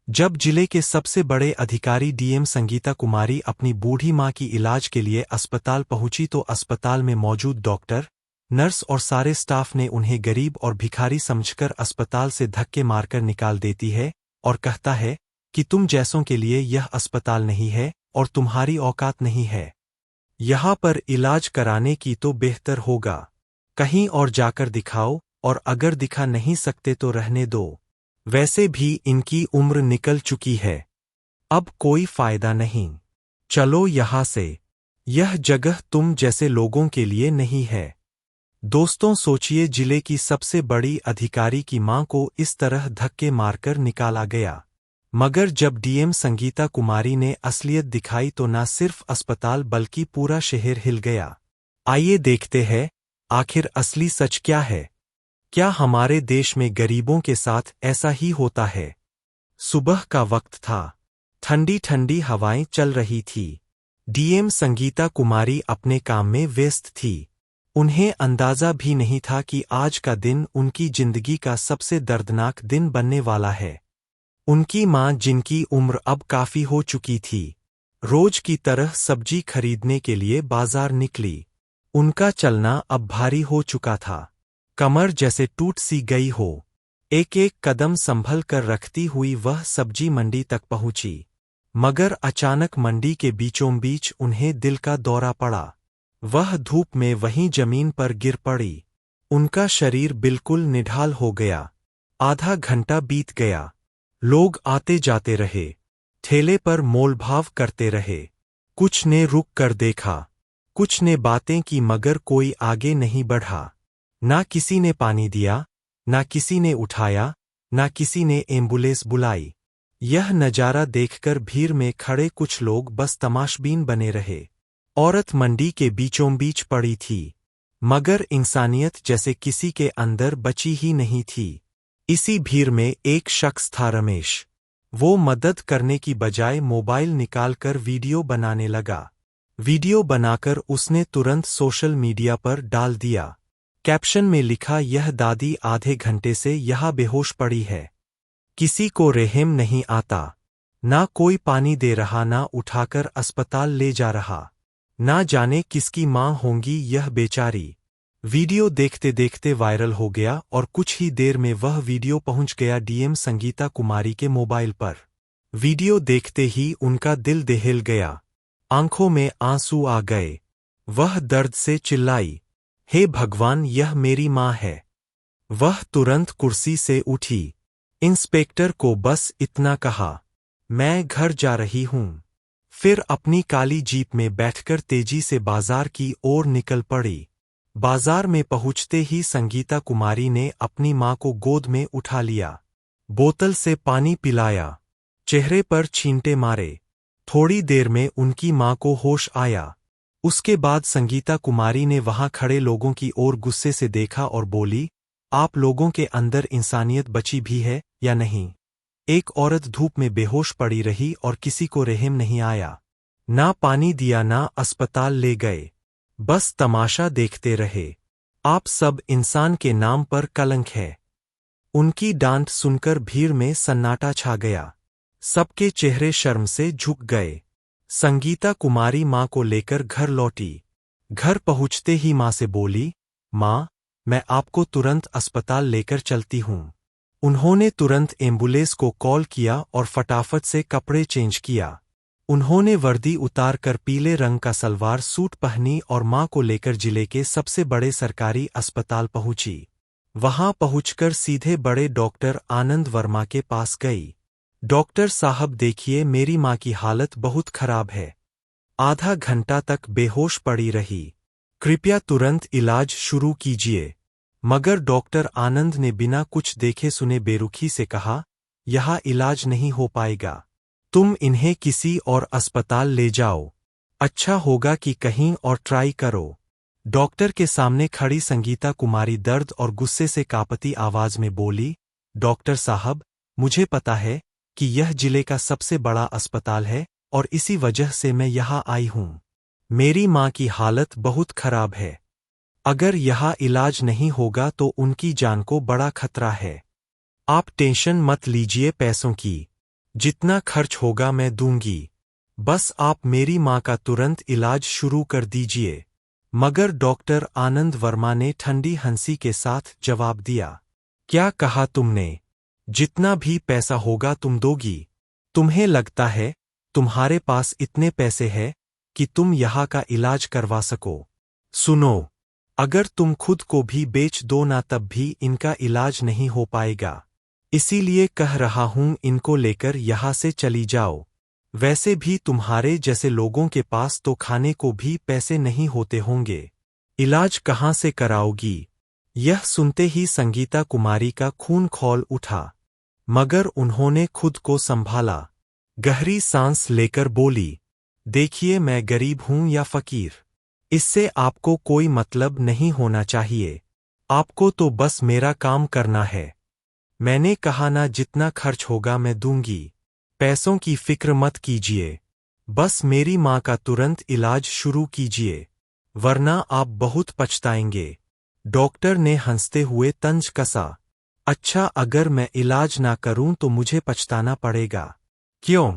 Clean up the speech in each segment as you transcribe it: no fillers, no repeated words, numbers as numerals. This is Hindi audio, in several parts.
जब जिले के सबसे बड़े अधिकारी डीएम संगीता कुमारी अपनी बूढ़ी मां की इलाज के लिए अस्पताल पहुंची तो अस्पताल में मौजूद डॉक्टर, नर्स और सारे स्टाफ ने उन्हें गरीब और भिखारी समझकर अस्पताल से धक्के मारकर निकाल देती है और कहता है कि तुम जैसों के लिए यह अस्पताल नहीं है और तुम्हारी औकात नहीं है यहाँ पर इलाज कराने की, तो बेहतर होगा कहीं और जाकर दिखाओ, और अगर दिखा नहीं सकते तो रहने दो। वैसे भी इनकी उम्र निकल चुकी है, अब कोई फायदा नहीं, चलो यहाँ से, यह जगह तुम जैसे लोगों के लिए नहीं है। दोस्तों सोचिए, जिले की सबसे बड़ी अधिकारी की मां को इस तरह धक्के मारकर निकाला गया, मगर जब डीएम संगीता कुमारी ने असलियत दिखाई तो न सिर्फ अस्पताल बल्कि पूरा शहर हिल गया। आइए देखते हैं आखिर असली सच क्या है। क्या हमारे देश में गरीबों के साथ ऐसा ही होता है? सुबह का वक्त था, ठंडी ठंडी हवाएं चल रही थी। डीएम संगीता कुमारी अपने काम में व्यस्त थी। उन्हें अंदाजा भी नहीं था कि आज का दिन उनकी जिंदगी का सबसे दर्दनाक दिन बनने वाला है। उनकी मां, जिनकी उम्र अब काफी हो चुकी थी, रोज की तरह सब्जी खरीदने के लिए बाजार निकली। उनका चलना अब भारी हो चुका था, कमर जैसे टूट सी गई हो। एक एक कदम संभल कर रखती हुई वह सब्जी मंडी तक पहुंची, मगर अचानक मंडी के बीचों बीच उन्हें दिल का दौरा पड़ा। वह धूप में वहीं जमीन पर गिर पड़ी। उनका शरीर बिल्कुल निढाल हो गया। आधा घंटा बीत गया। लोग आते जाते रहे, ठेले पर मोलभाव करते रहे। कुछ ने रुक कर देखा, कुछ ने बातें की, मगर कोई आगे नहीं बढ़ा। ना किसी ने पानी दिया, ना किसी ने उठाया, ना किसी ने एम्बुलेंस बुलाई। यह नजारा देखकर भीड़ में खड़े कुछ लोग बस तमाशबीन बने रहे। औरत मंडी के बीचों बीच पड़ी थी, मगर इंसानियत जैसे किसी के अंदर बची ही नहीं थी। इसी भीड़ में एक शख्स था, रमेश। वो मदद करने की बजाय मोबाइल निकालकर वीडियो बनाने लगा। वीडियो बनाकर उसने तुरंत सोशल मीडिया पर डाल दिया। कैप्शन में लिखा, यह दादी आधे घंटे से यहाँ बेहोश पड़ी है, किसी को रहम नहीं आता, ना कोई पानी दे रहा, ना उठाकर अस्पताल ले जा रहा। ना जाने किसकी मां होंगी यह बेचारी। वीडियो देखते देखते वायरल हो गया और कुछ ही देर में वह वीडियो पहुंच गया डीएम संगीता कुमारी के मोबाइल पर। वीडियो देखते ही उनका दिल दहल गया, आंखों में आंसू आ गए। वह दर्द से चिल्लाई, हे भगवान, यह मेरी मां है। वह तुरंत कुर्सी से उठी, इंस्पेक्टर को बस इतना कहा, मैं घर जा रही हूं। फिर अपनी काली जीप में बैठकर तेजी से बाजार की ओर निकल पड़ी। बाजार में पहुंचते ही संगीता कुमारी ने अपनी मां को गोद में उठा लिया, बोतल से पानी पिलाया, चेहरे पर छींटे मारे। थोड़ी देर में उनकी मां को होश आया। उसके बाद संगीता कुमारी ने वहां खड़े लोगों की ओर गुस्से से देखा और बोली, आप लोगों के अंदर इंसानियत बची भी है या नहीं? एक औरत धूप में बेहोश पड़ी रही और किसी को रहम नहीं आया। ना पानी दिया, ना अस्पताल ले गए, बस तमाशा देखते रहे। आप सब इंसान के नाम पर कलंक है। उनकी डांट सुनकर भीड़ में सन्नाटा छा गया। सबके चेहरे शर्म से झुक गए। संगीता कुमारी मां को लेकर घर लौटी। घर पहुंचते ही मां से बोली, मां, मैं आपको तुरंत अस्पताल लेकर चलती हूं। उन्होंने तुरंत एम्बुलेंस को कॉल किया और फटाफट से कपड़े चेंज किया। उन्होंने वर्दी उतारकर पीले रंग का सलवार सूट पहनी और मां को लेकर जिले के सबसे बड़े सरकारी अस्पताल पहुंची। वहां पहुंचकर सीधे बड़े डॉक्टर आनंद वर्मा के पास गई। डॉक्टर साहब, देखिए, मेरी मां की हालत बहुत खराब है, आधा घंटा तक बेहोश पड़ी रही, कृपया तुरंत इलाज शुरू कीजिए। मगर डॉक्टर आनंद ने बिना कुछ देखे सुने बेरुखी से कहा, यहाँ इलाज नहीं हो पाएगा, तुम इन्हें किसी और अस्पताल ले जाओ, अच्छा होगा कि कहीं और ट्राई करो। डॉक्टर के सामने खड़ी संगीता कुमारी दर्द और गुस्से से कांपती आवाज में बोली, डॉक्टर साहब, मुझे पता है कि यह जिले का सबसे बड़ा अस्पताल है और इसी वजह से मैं यहाँ आई हूँ। मेरी माँ की हालत बहुत खराब है, अगर यहाँ इलाज नहीं होगा तो उनकी जान को बड़ा खतरा है। आप टेंशन मत लीजिए पैसों की, जितना खर्च होगा मैं दूंगी। बस आप मेरी माँ का तुरंत इलाज शुरू कर दीजिए। मगर डॉक्टर आनंद वर्मा ने ठंडी हंसी के साथ जवाब दिया। क्या कहा तुमने? जितना भी पैसा होगा तुम दोगी? तुम्हें लगता है तुम्हारे पास इतने पैसे हैं कि तुम यहाँ का इलाज करवा सको? सुनो, अगर तुम खुद को भी बेच दो ना तब भी इनका इलाज नहीं हो पाएगा। इसीलिए कह रहा हूं इनको लेकर यहाँ से चली जाओ। वैसे भी तुम्हारे जैसे लोगों के पास तो खाने को भी पैसे नहीं होते होंगे। इलाज कहाँ से कराओगी? यह सुनते ही संगीता कुमारी का खून खौल उठा, मगर उन्होंने खुद को संभाला। गहरी सांस लेकर बोली, देखिए मैं गरीब हूं या फकीर, इससे आपको कोई मतलब नहीं होना चाहिए। आपको तो बस मेरा काम करना है। मैंने कहा ना, जितना खर्च होगा मैं दूंगी। पैसों की फिक्र मत कीजिए, बस मेरी माँ का तुरंत इलाज शुरू कीजिए, वरना आप बहुत पछताएंगे। डॉक्टर ने हंसते हुए तंज कसा। अच्छा, अगर मैं इलाज ना करूं तो मुझे पछताना पड़ेगा। क्यों?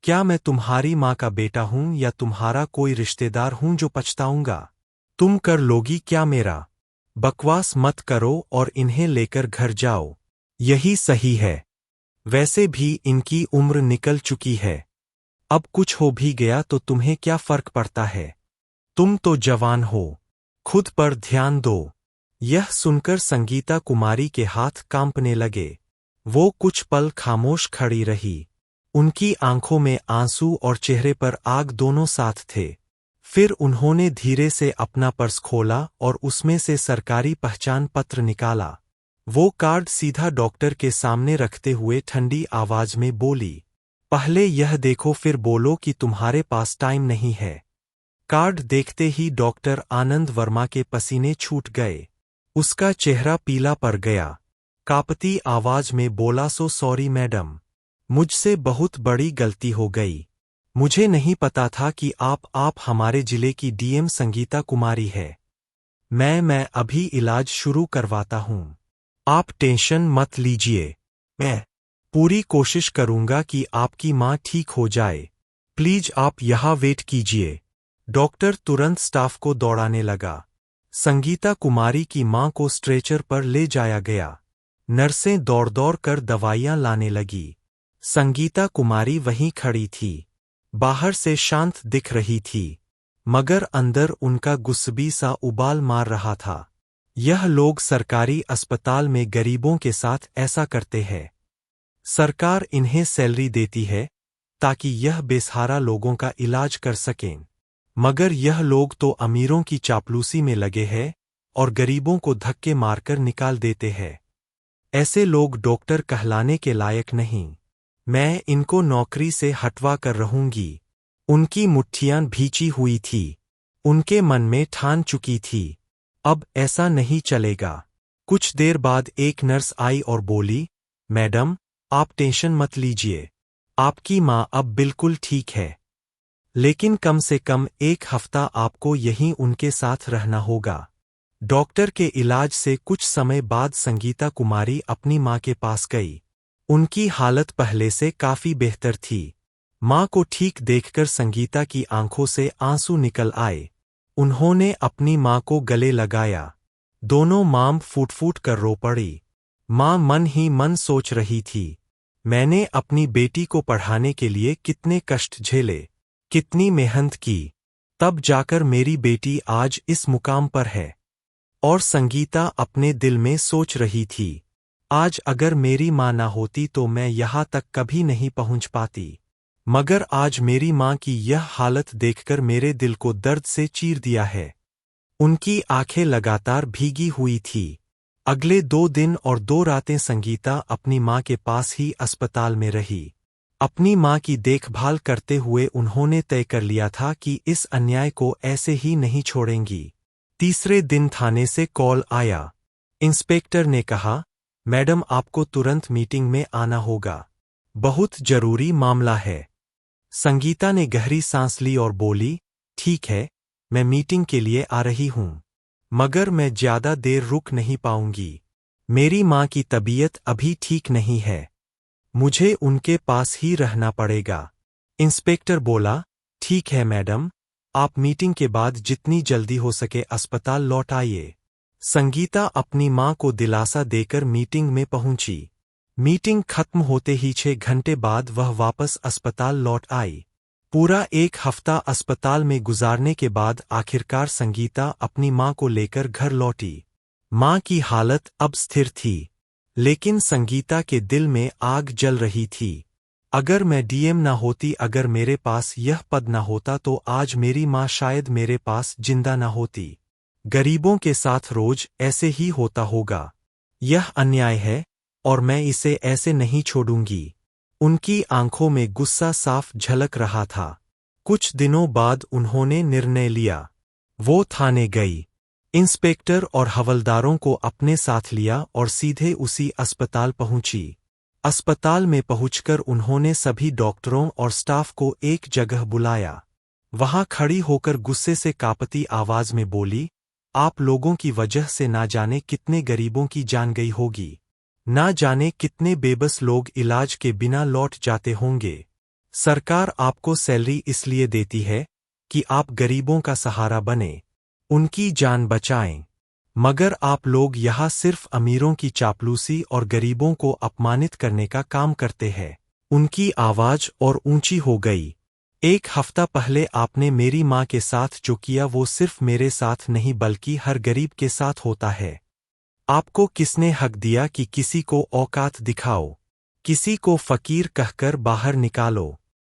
क्या मैं तुम्हारी माँ का बेटा हूं या तुम्हारा कोई रिश्तेदार हूं जो पछताऊंगा? तुम कर लोगी क्या मेरा? बकवास मत करो और इन्हें लेकर घर जाओ, यही सही है। वैसे भी इनकी उम्र निकल चुकी है। अब कुछ हो भी गया तो तुम्हें क्या फर्क पड़ता है? तुम तो जवान हो, खुद पर ध्यान दो। यह सुनकर संगीता कुमारी के हाथ कांपने लगे। वो कुछ पल खामोश खड़ी रही। उनकी आंखों में आंसू और चेहरे पर आग दोनों साथ थे। फिर उन्होंने धीरे से अपना पर्स खोला और उसमें से सरकारी पहचान पत्र निकाला। वो कार्ड सीधा डॉक्टर के सामने रखते हुए ठंडी आवाज में बोली, पहले यह देखो फिर बोलो कि तुम्हारे पास टाइम नहीं है। कार्ड देखते ही डॉक्टर आनंद वर्मा के पसीने छूट गए। उसका चेहरा पीला पड़ गया। कांपती आवाज में बोला, सो सॉरी मैडम, मुझसे बहुत बड़ी गलती हो गई। मुझे नहीं पता था कि आप हमारे जिले की डीएम संगीता कुमारी है। मैं अभी इलाज शुरू करवाता हूं। आप टेंशन मत लीजिए, मैं पूरी कोशिश करूंगा कि आपकी माँ ठीक हो जाए। प्लीज आप यहाँ वेट कीजिए। डॉक्टर तुरंत स्टाफ को दौड़ाने लगा। संगीता कुमारी की माँ को स्ट्रेचर पर ले जाया गया। नर्सें दौड़ दौड़ कर दवाइयां लाने लगी। संगीता कुमारी वहीं खड़ी थी। बाहर से शांत दिख रही थी, मगर अंदर उनका गुस्बी सा उबाल मार रहा था। यह लोग सरकारी अस्पताल में गरीबों के साथ ऐसा करते हैं। सरकार इन्हें सैलरी देती है ताकि यह बेसहारा लोगों का इलाज कर सकें, मगर यह लोग तो अमीरों की चापलूसी में लगे हैं और गरीबों को धक्के मारकर निकाल देते हैं। ऐसे लोग डॉक्टर कहलाने के लायक नहीं। मैं इनको नौकरी से हटवा कर रहूंगी। उनकी मुट्ठियां भींची हुई थी। उनके मन में ठान चुकी थी, अब ऐसा नहीं चलेगा। कुछ देर बाद एक नर्स आई और बोली, मैडम आप टेंशन मत लीजिए, आपकी माँ अब बिल्कुल ठीक है। लेकिन कम से कम 1 हफ्ता आपको यहीं उनके साथ रहना होगा। डॉक्टर के इलाज से कुछ समय बाद संगीता कुमारी अपनी माँ के पास गई। उनकी हालत पहले से काफी बेहतर थी। माँ को ठीक देखकर संगीता की आंखों से आंसू निकल आए। उन्होंने अपनी माँ को गले लगाया। दोनों मां फूट फूट कर रो पड़ी। माँ मन ही मन सोच रही थी, मैंने अपनी बेटी को पढ़ाने के लिए कितने कष्ट झेले, कितनी मेहनत की, तब जाकर मेरी बेटी आज इस मुकाम पर है। और संगीता अपने दिल में सोच रही थी, आज अगर मेरी माँ ना होती तो मैं यहाँ तक कभी नहीं पहुँच पाती। मगर आज मेरी माँ की यह हालत देखकर मेरे दिल को दर्द से चीर दिया है। उनकी आंखें लगातार भीगी हुई थी। अगले 2 दिन और 2 रातें संगीता अपनी माँ के पास ही अस्पताल में रही। अपनी माँ की देखभाल करते हुए उन्होंने तय कर लिया था कि इस अन्याय को ऐसे ही नहीं छोड़ेंगी। तीसरे दिन थाने से कॉल आया। इंस्पेक्टर ने कहा, मैडम आपको तुरंत मीटिंग में आना होगा, बहुत जरूरी मामला है। संगीता ने गहरी सांस ली और बोली, ठीक है, मैं मीटिंग के लिए आ रही हूं, मगर मैं ज्यादा देर रुक नहीं पाऊंगी। मेरी माँ की तबीयत अभी ठीक नहीं है। मुझे उनके पास ही रहना पड़ेगा। इंस्पेक्टर बोला, ठीक है मैडम, आप मीटिंग के बाद जितनी जल्दी हो सके अस्पताल लौट आइए। संगीता अपनी मां को दिलासा देकर मीटिंग में पहुंची। मीटिंग खत्म होते ही 6 घंटे बाद वह वापस अस्पताल लौट आई। पूरा 1 हफ्ता अस्पताल में गुजारने के बाद आखिरकार संगीता अपनी मां को लेकर घर लौटी। मां की हालत अब स्थिर थी, लेकिन संगीता के दिल में आग जल रही थी। अगर मैं डीएम ना होती, अगर मेरे पास यह पद ना होता तो आज मेरी मां शायद मेरे पास जिंदा ना होती। गरीबों के साथ रोज ऐसे ही होता होगा। यह अन्याय है और मैं इसे ऐसे नहीं छोड़ूंगी। उनकी आंखों में गुस्सा साफ झलक रहा था। कुछ दिनों बाद उन्होंने निर्णय लिया। वो थाने गई, इंस्पेक्टर और हवलदारों को अपने साथ लिया और सीधे उसी अस्पताल पहुंची। अस्पताल में पहुंचकर उन्होंने सभी डॉक्टरों और स्टाफ को एक जगह बुलाया। वहां खड़ी होकर गुस्से से कांपती आवाज में बोली, आप लोगों की वजह से ना जाने कितने गरीबों की जान गई होगी, ना जाने कितने बेबस लोग इलाज के बिना लौट जाते होंगे। सरकार आपको सैलरी इसलिए देती है कि आप गरीबों का सहारा बने, उनकी जान बचाएं, मगर आप लोग यहाँ सिर्फ अमीरों की चापलूसी और गरीबों को अपमानित करने का काम करते हैं। उनकी आवाज और ऊंची हो गई। 1 हफ्ता पहले आपने मेरी मां के साथ जो किया वो सिर्फ मेरे साथ नहीं बल्कि हर गरीब के साथ होता है। आपको किसने हक दिया कि किसी को औकात दिखाओ, किसी को फकीर कहकर बाहर निकालो?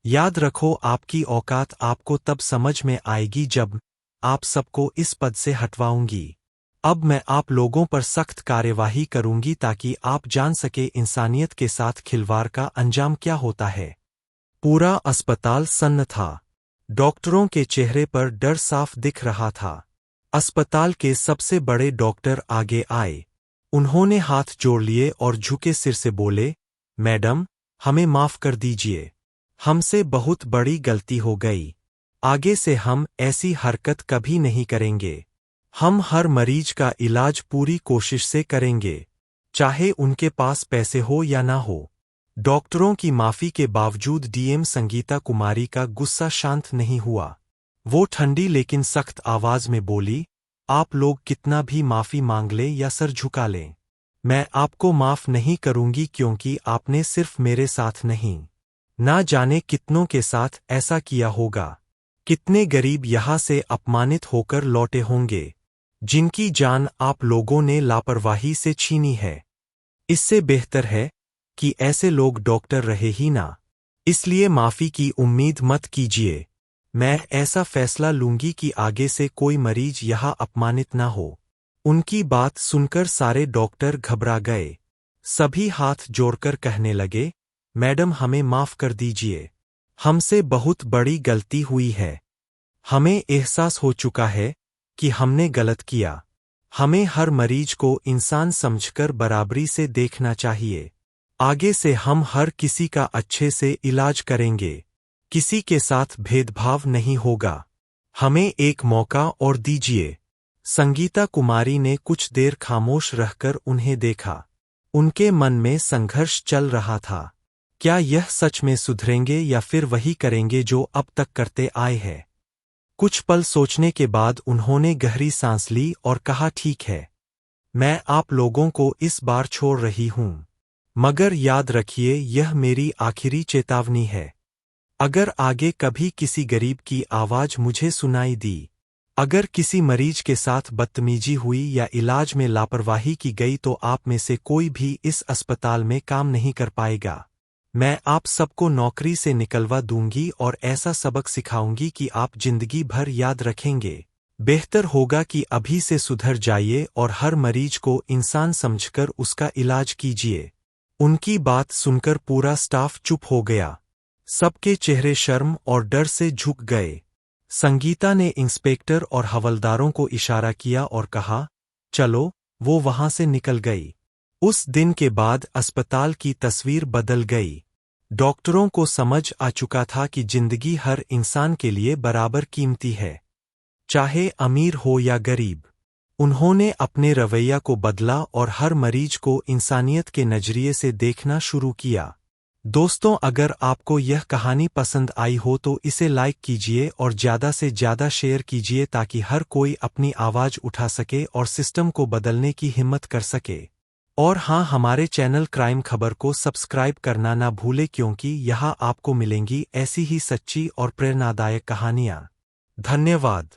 याद रखो, आपकी औकात आपको तब समझ में आएगी जब आप सबको इस पद से हटवाऊंगी। अब मैं आप लोगों पर सख्त कार्यवाही करूंगी ताकि आप जान सके इंसानियत के साथ खिलवाड़ का अंजाम क्या होता है। पूरा अस्पताल सन्न था। डॉक्टरों के चेहरे पर डर साफ दिख रहा था। अस्पताल के सबसे बड़े डॉक्टर आगे आए। उन्होंने हाथ जोड़ लिए और झुके सिर से बोले, मैडम, हमें माफ कर दीजिए। हमसे बहुत बड़ी गलती हो गई। आगे से हम ऐसी हरकत कभी नहीं करेंगे। हम हर मरीज का इलाज पूरी कोशिश से करेंगे, चाहे उनके पास पैसे हो या ना हो। डॉक्टरों की माफी के बावजूद डीएम संगीता कुमारी का गुस्सा शांत नहीं हुआ। वो ठंडी लेकिन सख्त आवाज में बोली, आप लोग कितना भी माफी मांग लें या सर झुका लें, मैं आपको माफ नहीं करूंगी, क्योंकि आपने सिर्फ मेरे साथ नहीं, ना जाने कितनों के साथ ऐसा किया होगा। कितने गरीब यहाँ से अपमानित होकर लौटे होंगे, जिनकी जान आप लोगों ने लापरवाही से छीनी है। इससे बेहतर है कि ऐसे लोग डॉक्टर रहे ही ना। इसलिए माफी की उम्मीद मत कीजिए। मैं ऐसा फैसला लूंगी कि आगे से कोई मरीज यहाँ अपमानित ना हो। उनकी बात सुनकर सारे डॉक्टर घबरा गए। सभी हाथ जोड़कर कहने लगे, मैडम, हमें माफ कर दीजिए। हमसे बहुत बड़ी गलती हुई है। हमें एहसास हो चुका है कि हमने गलत किया। हमें हर मरीज को इंसान समझकर बराबरी से देखना चाहिए। आगे से हम हर किसी का अच्छे से इलाज करेंगे। किसी के साथ भेदभाव नहीं होगा। हमें एक मौका और दीजिए। संगीता कुमारी ने कुछ देर खामोश रहकर उन्हें देखा। उनके मन में संघर्ष चल रहा था। क्या यह सच में सुधरेंगे या फिर वही करेंगे जो अब तक करते आए हैं? कुछ पल सोचने के बाद उन्होंने गहरी सांस ली और कहा, ठीक है, मैं आप लोगों को इस बार छोड़ रही हूं, मगर याद रखिए यह मेरी आखिरी चेतावनी है। अगर आगे कभी किसी गरीब की आवाज मुझे सुनाई दी, अगर किसी मरीज के साथ बदतमीजी हुई या इलाज में लापरवाही की गई तो आप में से कोई भी इस अस्पताल में काम नहीं कर पाएगा। मैं आप सबको नौकरी से निकलवा दूंगी और ऐसा सबक सिखाऊंगी कि आप जिंदगी भर याद रखेंगे। बेहतर होगा कि अभी से सुधर जाइए और हर मरीज को इंसान समझकर उसका इलाज कीजिए। उनकी बात सुनकर पूरा स्टाफ चुप हो गया। सबके चेहरे शर्म और डर से झुक गए। संगीता ने इंस्पेक्टर और हवलदारों को इशारा किया और कहा, चलो। वो वहां से निकल गई। उस दिन के बाद अस्पताल की तस्वीर बदल गई। डॉक्टरों को समझ आ चुका था कि जिंदगी हर इंसान के लिए बराबर कीमती है, चाहे अमीर हो या गरीब। उन्होंने अपने रवैया को बदला और हर मरीज को इंसानियत के नजरिए से देखना शुरू किया। दोस्तों, अगर आपको यह कहानी पसंद आई हो तो इसे लाइक कीजिए और ज़्यादा से ज़्यादा शेयर कीजिए ताकि हर कोई अपनी आवाज़ उठा सके और सिस्टम को बदलने की हिम्मत कर सके। और हाँ, हमारे चैनल क्राइम खबर को सब्सक्राइब करना ना भूले क्योंकि यहाँ आपको मिलेंगी ऐसी ही सच्ची और प्रेरणादायक कहानियाँ। धन्यवाद।